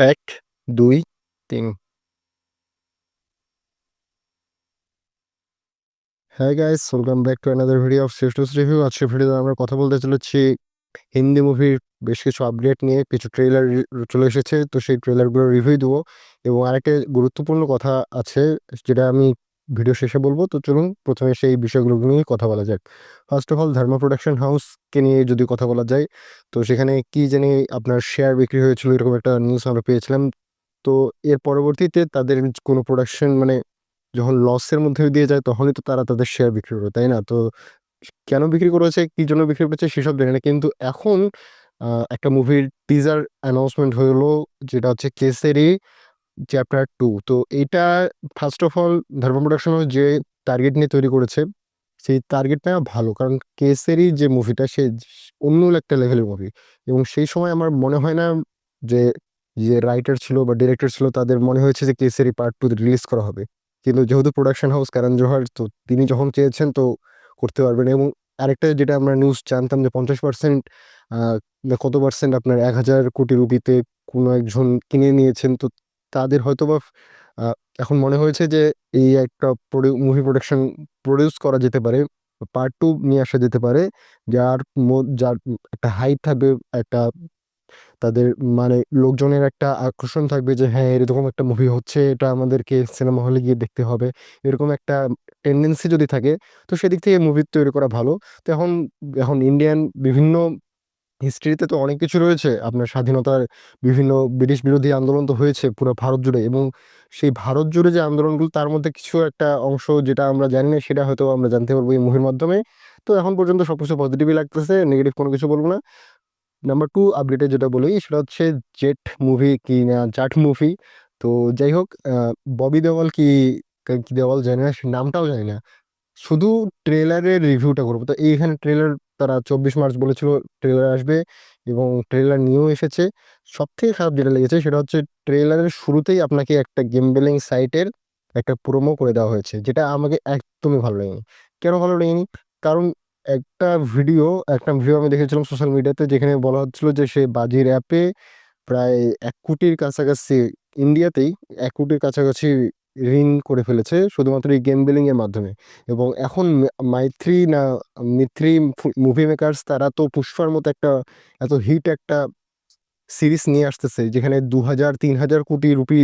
এক, দুই, তিন। হ্যাঁ guys, welcome back to another video of শ্রেষ্ঠ রিভিউ। আজকের ভিডিওতে আমরা কথা বলতে চলেছি হিন্দি মুভির বেশ কিছু আপডেট নিয়ে। কিছু ট্রেলার চলে এসেছে, তো সেই ট্রেলারগুলো রিভিউ দেবো। এবং আরেকটা গুরুত্বপূর্ণ কথা আছে, যেটা আমি ভিডিও শেষে বলবো। তো চলুন প্রথমে সেই বিষয়গুলো নিয়ে কথা বলা যাক। First of all, Dharma production হাউসকে নিয়ে যদি কথা বলা যায়, তো সেখানে কি জানি আপনার শেয়ার বিক্রি হয়েছিল, এরকম একটা নিউজ আমরা পেয়েছিলাম। তো এর পরবর্তীতে তাদের কোনো প্রোডাকশন মানে যখন লসের মধ্যে দিয়ে যায়, তখনই তো তারা তাদের শেয়ার বিক্রি করে, তাই না? তো কেন বিক্রি করেছে, কি জন্য বিক্রি করেছে সেসব জানি না, কিন্তু এখন একটা মুভির টিজার অ্যানাউন্সমেন্ট হলো, যেটা হচ্ছে কেসেরি চ্যাপ্টার 2। তো এইটা ফার্স্ট অফ অল ধর্ম প্রোডাকশন যে টার্গেট নিয়ে তৈরি করেছে, সেই টার্গেটটা ভালো। কারণ কেসেরি যে মুভিটা, সে অন্য একটা লেভেলের মুভি। এবং সেই সময় আমার মনে হয় না যে যে রাইটার ছিল বা ডিরেক্টর ছিল, তাদের মনে হয়েছে যে কেসেরি পার্ট 2 রিলিজ করা হবে। কিন্তু যেহেতু প্রোডাকশন হাউস কারণ জোহার, তো তিনি যখন চেয়েছেন তো করতে পারবেন। এবং আরেকটা যেটা আমরা নিউজ জানতাম, যে 50% কত পার্সেন্ট আপনার 1,000 কোটি রুপিতে কোনো একজন কিনে নিয়েছেন। তো তাদের হয়তোবা আহ, এখন মনে হয়েছে যে এই একটা মুভি প্রোডাকশন প্রডিউস করা যেতে পারে, পার্ট 2 নিয়ে আসা যেতে পারে, যার একটা হাইপ থাকবে, একটা তাদের মানে লোকজনের একটা আকর্ষণ থাকবে যে হ্যাঁ, এরকম একটা মুভি হচ্ছে, এটা আমাদেরকে সিনেমা হলে গিয়ে দেখতে হবে। এরকম একটা টেন্ডেন্সি যদি থাকে, তো সেদিক থেকে মুভি তৈরি করা ভালো। তো এখন এখন ইন্ডিয়ান বিভিন্ন হিস্ট্রিতে তো অনেক কিছু রয়েছে। আপনার স্বাধীনতার বিভিন্ন ব্রিটিশ বিরোধী আন্দোলন তো হয়েছে পুরো ভারত জুড়ে, এবং সেই ভারত জুড়ে যে আন্দোলনগুলো, তার মধ্যে কিছু একটা অংশ যেটা আমরা জানি না, সেটা হয়তো আমরা জানতে পারবো এই মুভির মাধ্যমে। তো এখন পর্যন্ত সবকিছু পজিটিভই লাগতেছে, নেগেটিভ কোনো কিছু বলবো না। নাম্বার 2 আপডেটে যেটা বলি, সেটা হচ্ছে জেট মুভি কি না জাট মুভি। তো যাই হোক, ববি দেওয়াল কি কি দেওয়াল জানি না, সে নামটাও জানি না, শুধু ট্রেলারের রিভিউটা করবো। তো এইখানে ট্রেলার তারা 24 মার্চ বলেছিল ট্রেলার আসবে, এবং ট্রেলার নিয়েও এসেছে। সব থেকে খারাপ যেটা লেগেছে, সেটা হচ্ছে ট্রেলারের শুরুতেই আপনাকে একটা গেম বিল্ডিং সাইটের একটা প্রোমো করে দেওয়া হয়েছে, যেটা আমাকে একদমই ভালো লাগেনি। কেন ভালো লাগেনি? কারণ একটা ভিডিও একটা ভিডিও আমি দেখেছিলাম সোশ্যাল মিডিয়াতে, যেখানে বলা হচ্ছিল যে সে বাজির অ্যাপে প্রায় 1 কোটির কাছাকাছি, ইন্ডিয়াতেই 1 কোটির কাছাকাছি ঋণ করে ফেলেছে শুধুমাত্র এই গেম বিলিং এর মাধ্যমে। এবং এখন মাইথ্রি না মিথ্রি মুভি মেকার্স, তারা তো পুষ্পার মতো একটা এত হিট একটা সিরিজ নিয়ে আসতেছে, যেখানে 2,000-3,000 কোটি রুপি,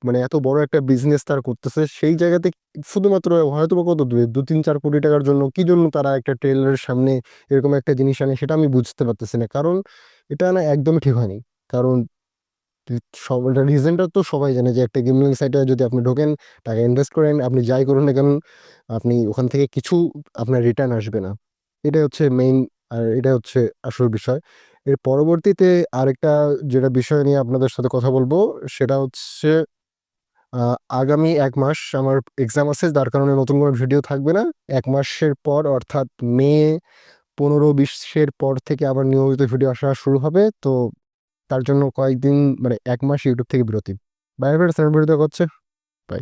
মানে এত বড় একটা বিজনেস তারা করতেছে। সেই জায়গাতে শুধুমাত্র হয়তো বা কত 2-3-4 কোটি টাকার জন্য কি জন্য তারা একটা ট্রেলারের সামনে এরকম একটা জিনিস আনে, সেটা আমি বুঝতে পারতেছি না। কারণ এটা না একদমই ঠিক হয়নি। কারণ সব রিজনটা তো সবাই জানে, যে একটা গেমিং সাইটে যদি আপনি ঢোকেন, টাকা ইনভেস্ট করেন, আপনি যাই করুন না কেন, আপনি ওখান থেকে কিছু আপনার রিটার্ন আসবে না। এটা হচ্ছে মেইন, আর এটা হচ্ছে আসল বিষয়। এর পরবর্তীতে আরেকটা যেটা বিষয় নিয়ে আপনাদের সাথে কথা বলবো, সেটা হচ্ছে আগামী 1 মাস আমার এক্সাম আছে, যার কারণে নতুন কোনো ভিডিও থাকবে না। 1 মাসের পর, অর্থাৎ মে 15-20-এর পর থেকে আবার নিয়মিত ভিডিও আসা শুরু হবে। তো তার জন্য কয়েকদিন মানে 1 মাস ইউটিউব থেকে বিরতি। বাইরে বাইরে ভিডিও করছে। বাই।